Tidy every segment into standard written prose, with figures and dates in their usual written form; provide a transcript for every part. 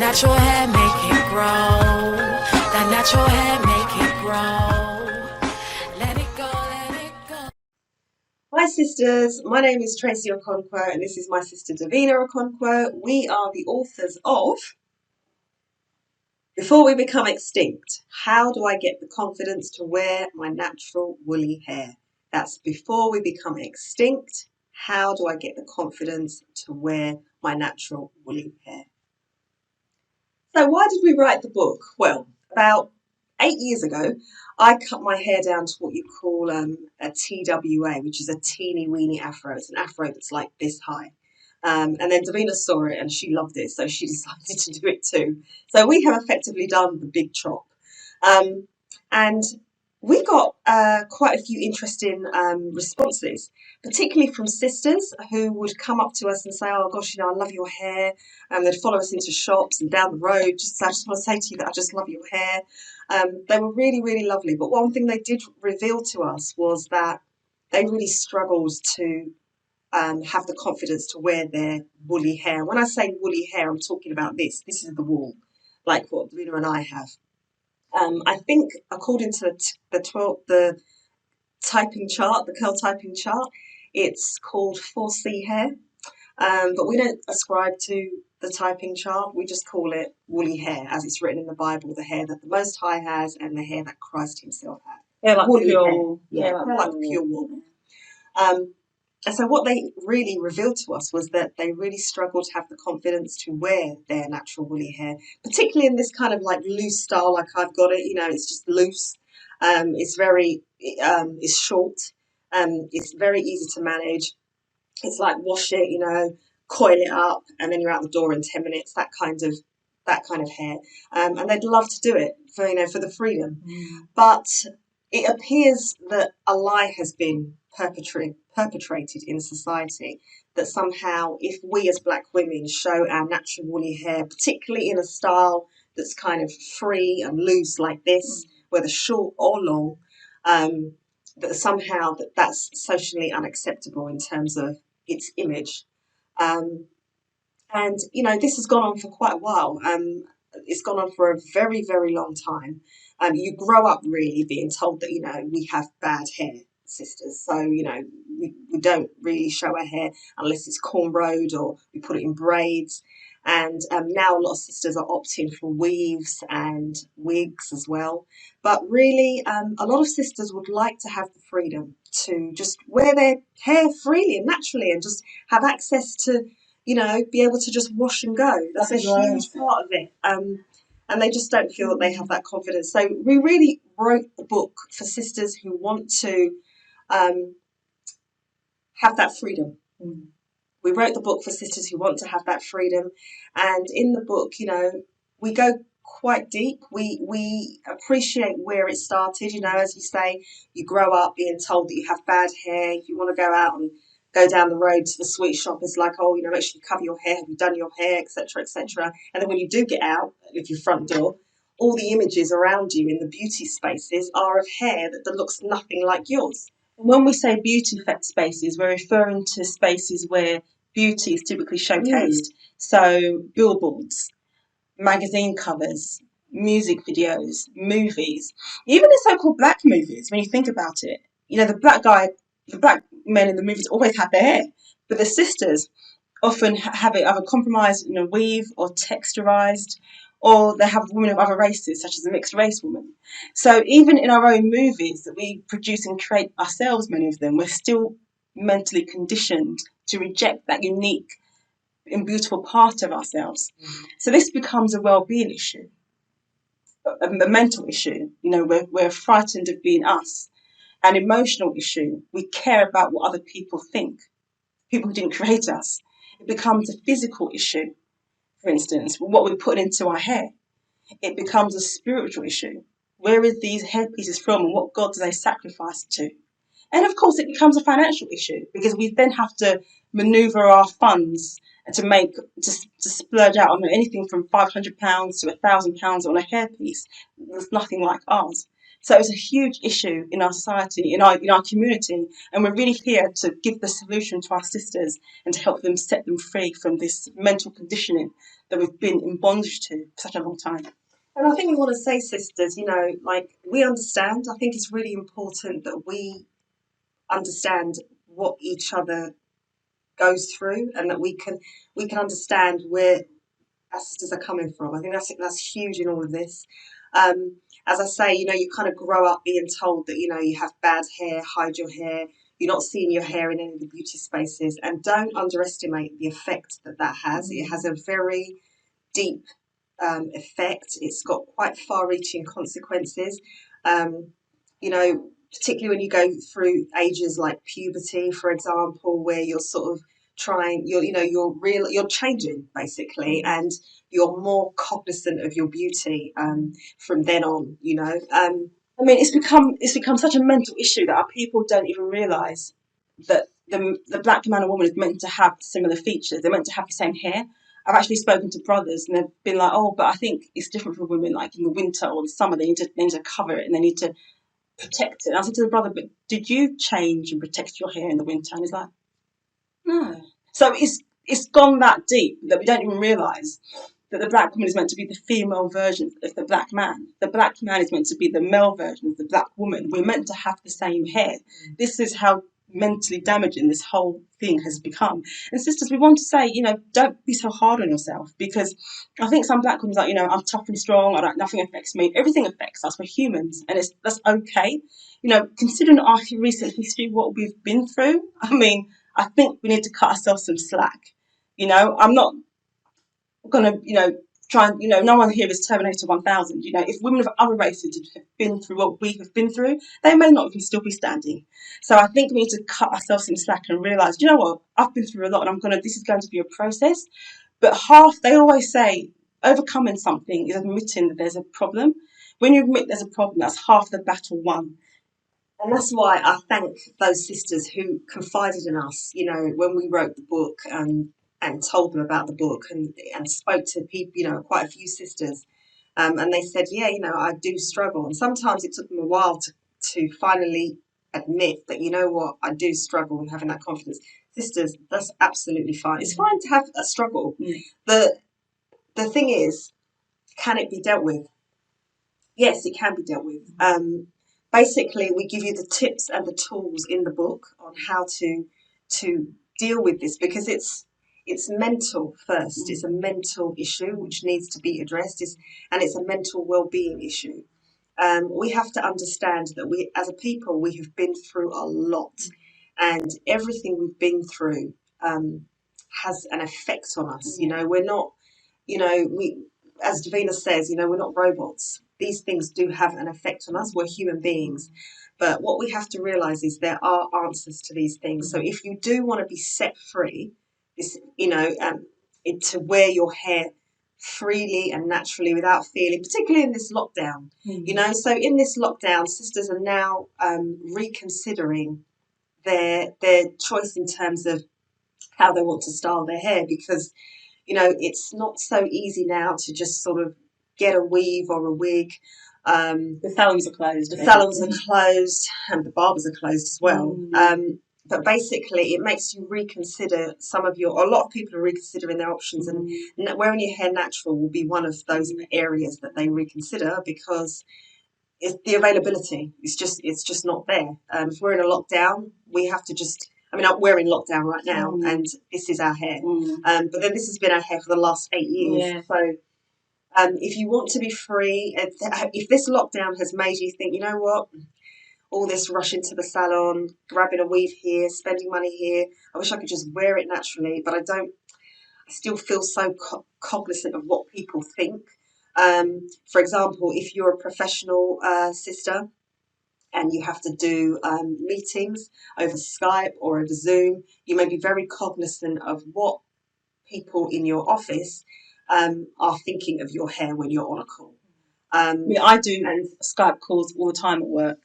natural hair, make it grow. That natural hair, make it grow. Let it go, let it go. Hi sisters, my name is Tracy Okonkwo and this is my sister Davina Okonkwo. We are the authors of Before We Become Extinct, How Do I Get the Confidence to Wear My Natural Woolly Hair? That's Before We Become Extinct, How Do I Get the Confidence to Wear My Natural Woolly Hair? So why did we write the book? Well, about 8 years ago, I cut my hair down to what you call a TWA, which is a teeny weeny afro. It's an afro that's like this high. And then Davina saw it and she loved it, so she decided to do it too. So we have effectively done the big chop. And we got quite a few interesting responses, particularly from sisters who would come up to us and say, oh gosh, I love your hair. And they'd follow us into shops and down the road. I just want to say to you that I just love your hair. They were really, really lovely. But one thing they did reveal to us was that they really struggled to have the confidence to wear their woolly hair. When I say woolly hair, I'm talking about this. This is the wool, like what Davina and I have. I think according to the typing chart, the curl typing chart, it's called 4C hair. But we don't ascribe to the typing chart. We just call it woolly hair, as it's written in the Bible, the hair that the Most High has and the hair that Christ himself had. Yeah, like woolly pure hair. wool. Yeah, like pure wool. And so what they really revealed to us was that they really struggled to have the confidence to wear their natural woolly hair, particularly in this kind of like loose style, like I've got it, it's just loose. It's very, it's short. It's very easy to manage. It's like wash it, coil it up, and then you're out the door in 10 minutes, that kind of hair. And they'd love to do it for the freedom. But it appears that a lie has been perpetrated in society, that somehow if we as black women show our natural woolly hair, particularly in a style that's kind of free and loose like this, whether short or long, that somehow that's socially unacceptable in terms of its image. And this has gone on for quite a while. It's gone on for a very, very long time. You grow up really being told that, we have bad hair, sisters. So, we don't really show our hair unless it's cornrowed or we put it in braids. And now a lot of sisters are opting for weaves and wigs as well. But really, a lot of sisters would like to have the freedom to just wear their hair freely and naturally and just have access to be able to just wash and go. That's a huge part of it. And they just don't feel that they have that confidence. So we really wrote the book for sisters who want to have that freedom. We wrote the book for sisters who want to have that freedom. And in the book, we go quite deep. We appreciate where it started. As you say, you grow up being told that you have bad hair. You want to go out and go down the road to the sweet shop. It's like, oh, make sure you cover your hair. Have you done your hair, etc., etc. And then when you do get out of your front door, all the images around you in the beauty spaces are of hair that looks nothing like yours. When we say beauty spaces, we're referring to spaces where beauty is typically showcased. So billboards, magazine covers, music videos, movies, even the so-called black movies. When you think about it, the black men in the movies always have their hair, but the sisters often have it either compromised in a weave or texturized, or they have women of other races, such as a mixed race woman. So even in our own movies that we produce and create ourselves, many of them, we're still mentally conditioned to reject that unique and beautiful part of ourselves. So this becomes a well-being issue, a mental issue. We're frightened of being us. An emotional issue. We care about what other people think, people who didn't create us. It becomes a physical issue, for instance, what we put into our hair. It becomes a spiritual issue. Where is these hairpieces from and what God do they sacrifice to? And of course, it becomes a financial issue because we then have to maneuver our funds to splurge out on anything from £500 to £1,000 on a hairpiece. There's nothing like ours. So it's a huge issue in our society, in our community, and we're really here to give the solution to our sisters and to help them set them free from this mental conditioning that we've been in bondage to for such a long time. And I think we want to say, sisters, like we understand. I think it's really important that we understand what each other goes through, and that we can understand where our sisters are coming from. I think that's huge in all of this. As I say, you kind of grow up being told that you have bad hair, hide your hair. You're not seeing your hair in any of the beauty spaces, and don't underestimate the effect that has. It has a very deep effect. It's got quite far-reaching consequences. Particularly when you go through ages like puberty, for example, where you're sort of you're changing basically, and you're more cognizant of your beauty from then on. I mean, it's become such a mental issue that our people don't even realise that the black man and woman is meant to have similar features. They're meant to have the same hair. I've actually spoken to brothers and they've been like, oh, but I think it's different for women. Like in the winter or the summer, they need to cover it and they need to protect it. And I said to the brother, but did you change and protect your hair in the winter? And he's like, no. So it's gone that deep that we don't even realise that the black woman is meant to be the female version of the black man. The black man is meant to be the male version of the black woman. We're meant to have the same hair. This is how mentally damaging this whole thing has become. And sisters, we want to say, don't be so hard on yourself, because I think some black women's like, I'm tough and strong, nothing affects me. Everything affects us. We're humans, and that's okay. Considering our recent history, what we've been through, I think we need to cut ourselves some slack. I'm not gonna, try and, no one here is Terminator 1000. If women of other races have been through what we have been through, they may not even still be standing. So I think we need to cut ourselves some slack and realise, what, I've been through a lot, and this is going to be a process. But they always say, overcoming something is admitting that there's a problem. When you admit there's a problem, that's half the battle won. And that's why I thank those sisters who confided in us, when we wrote the book, and told them about the book, and spoke to people, quite a few sisters. And they said, yeah, I do struggle. And sometimes it took them a while to finally admit that, what, I do struggle with having that confidence. Sisters, that's absolutely fine. It's fine to have a struggle. The thing is, can it be dealt with? Yes, it can be dealt with. Basically, we give you the tips and the tools in the book on how to deal with this, because it's mental first. It's a mental issue which needs to be addressed, and it's a mental well-being issue. We have to understand that we, as a people, we have been through a lot, and everything we've been through has an effect on us. We're not, as Davina says, we're not robots. These things do have an effect on us. We're human beings. But what we have to realise is there are answers to these things. So if you do want to be set free, to wear your hair freely and naturally without feeling, particularly in this lockdown, so in this lockdown, sisters are now reconsidering their choice in terms of how they want to style their hair, because it's not so easy now to just sort of get a weave or a wig. The salons are closed. The salons are closed, and the barbers are closed as well. But basically, it makes you reconsider a lot of people are reconsidering their options, and wearing your hair natural will be one of those areas that they reconsider, because it's the availability. It's just not there. If we're in a lockdown, we have to we're in lockdown right now, and this is our hair. But then this has been our hair for the last 8 years. Yeah. So if you want to be free, if this lockdown has made you think, what, all this rushing to the salon, grabbing a weave here, spending money here, I wish I could just wear it naturally, but I don't. I still feel so cognizant of what people think. For example, if you're a professional sister and you have to do meetings over Skype or over Zoom, you may be very cognizant of what people in your office are thinking of your hair when you're on a call. I do Skype calls all the time at work.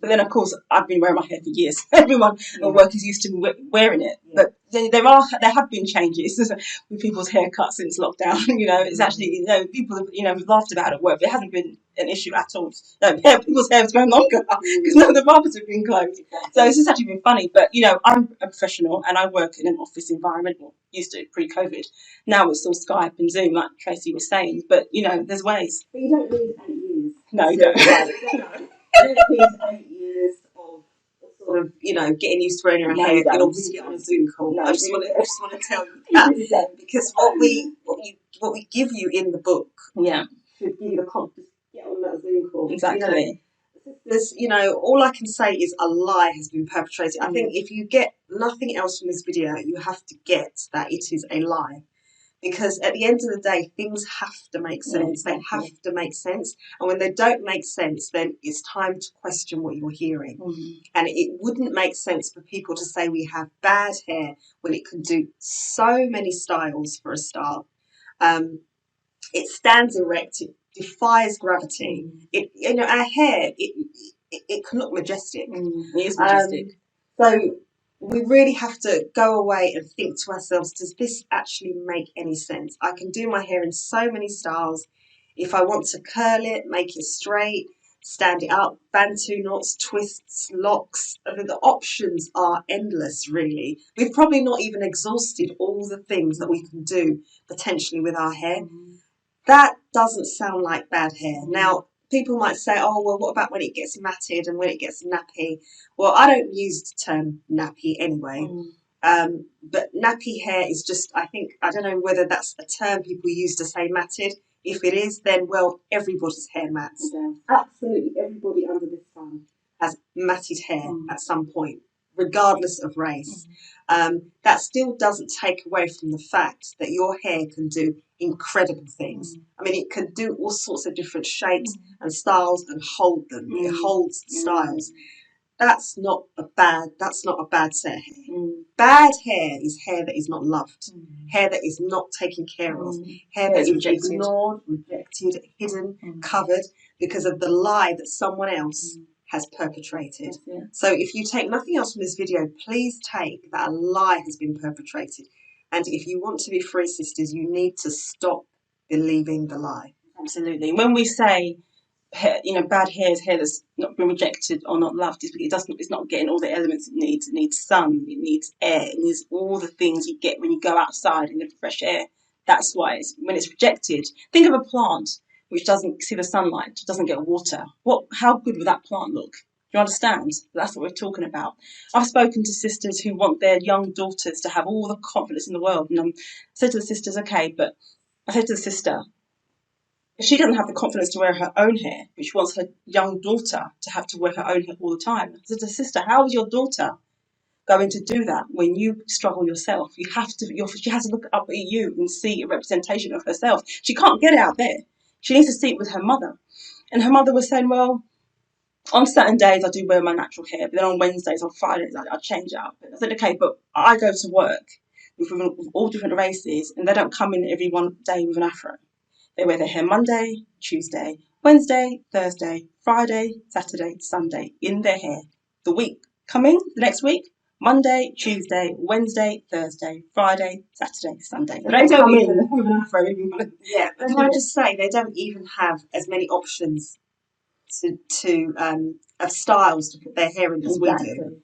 But then, of course, I've been wearing my hair for years. Everyone at work is used to wearing it. But there have been changes with people's haircuts since lockdown. It's actually, people have laughed about it at work, but it hasn't been an issue at all. People's hair is going longer because none of the barbers have been closed. So it's just actually been funny. But I'm a professional and I work in an office environment. Well, used to pre-COVID. Now it's all Skype and Zoom, like Tracy was saying. But there's ways. But you don't need 8 years. No, you don't. You don't need 8 years of sort of, getting used to wearing your hair in order to get on a Zoom call. No, I just want to tell you that because what we give you in the book Yeah, should give you the confidence to get on that Zoom call. exactly. There's, all I can say is a lie has been perpetrated. I think if you get nothing else from this video, you have to get that it is a lie. Because at the end of the day, things have to make sense. Yeah, They have to make sense. And when they don't make sense, then it's time to question what you're hearing. And it wouldn't make sense for people to say we have bad hair when it can do so many styles for a start. It stands erect. It defies gravity. Our hair, it can look majestic. It is majestic. So we really have to go away and think to ourselves, does this actually make any sense? I can do my hair in so many styles. If I want to curl it, make it straight, stand it up, bantu knots, twists, locks. I mean, the options are endless, really. We've probably not even exhausted all the things that we can do potentially with our hair. That doesn't sound like bad hair. Now, people might say, oh, well, what about when it gets matted and when it gets nappy? Well, I don't use the term nappy anyway. But nappy hair is just, I don't know whether that's a term people use to say matted. If it is, then, well, everybody's hair mats. Absolutely everybody under the sun has matted hair at some point, regardless of race. That still doesn't take away from the fact that your hair can do incredible things. I mean, it can do all sorts of different shapes and styles and hold them. It holds styles. That's not a bad set of hair. Bad hair is hair that is not loved, hair that is not taken care of, hair that is rejected. ignored, rejected, hidden, covered because of the lie that someone else has perpetrated. So if you take nothing else from this video, please take that a lie has been perpetrated. And if you want to be free, sisters, you need to stop believing the lie. Absolutely. When we say hair, bad hair is hair that's not been rejected or not loved, it's not getting all the elements it needs. It needs sun, it needs air, it needs all the things you get when you go outside in the fresh air. That's why when it's rejected, think of a plant which doesn't see the sunlight, doesn't get water. How good would that plant look? Do you understand? That's what we're talking about. I've spoken to sisters who want their young daughters to have all the confidence in the world. And I said to the sisters, okay, but I said to the sister, if she doesn't have the confidence to wear her own hair, but she wants her young daughter to have to wear her own hair all the time, I said to the sister, how is your daughter going to do that when you struggle yourself? She has to look up at you and see a representation of herself. She can't get it out there. She needs to see it with her mother. And her mother was saying, well, on certain days I do wear my natural hair, but then on Wednesdays, on Fridays, I change it up. And I said, okay, but I go to work with all different races, and they don't come in every one day with an afro. They wear their hair Monday, Tuesday, Wednesday, Thursday, Friday, Saturday, Sunday in their hair. The next week, Monday, Tuesday, Wednesday, Thursday, Friday, Saturday, Sunday. They don't come in with an afro. Yeah, but can I just say they don't even have as many options of styles to put their hair in as we do.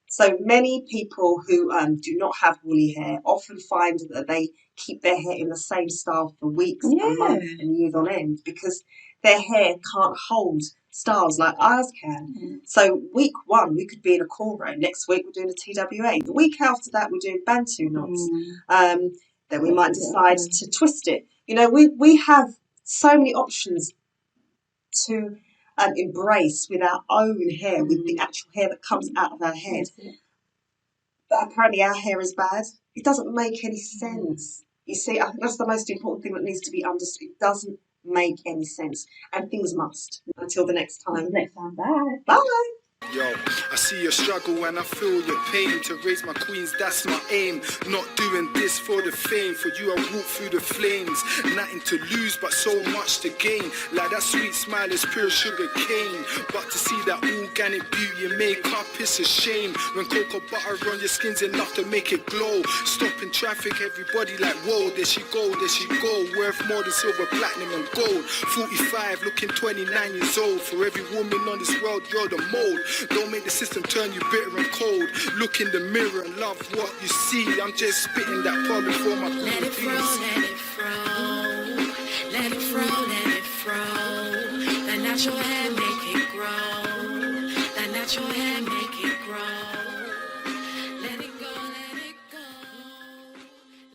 So many people who do not have woolly hair often find that they keep their hair in the same style for weeks and months and years on end because their hair can't hold styles like ours can. So week 1 we could be in a cornrow. Next week we're doing a TWA. The week after that we're doing bantu knots. Then we might decide to twist it. We have so many options to embrace with our own hair, with the actual hair that comes out of our head. But apparently our hair is bad. It doesn't make any sense. You see, I think that's the most important thing that needs to be understood. It doesn't make any sense. And things must. Until the next time. Next time, bye. Bye. Yo, I see your struggle and I feel your pain. To raise my queens, that's my aim. Not doing this for the fame. For you, I walk through the flames. Nothing to lose, but so much to gain. Like that sweet smile is pure sugar cane. But to see that organic beauty makeup, it's a shame. When cocoa butter on your skin's enough to make it glow. Stopping traffic, everybody like, whoa, there she go, there she go. Worth more than silver, platinum and gold. 45, looking 29 years old. For every woman on this world, you're the mold. Don't make the system turn you bitter and cold. Look in the mirror and love what you see. I'm just spitting that problem for my Let it flow, let it flow. Let it flow, let it flow. That natural hair make it grow. That natural hair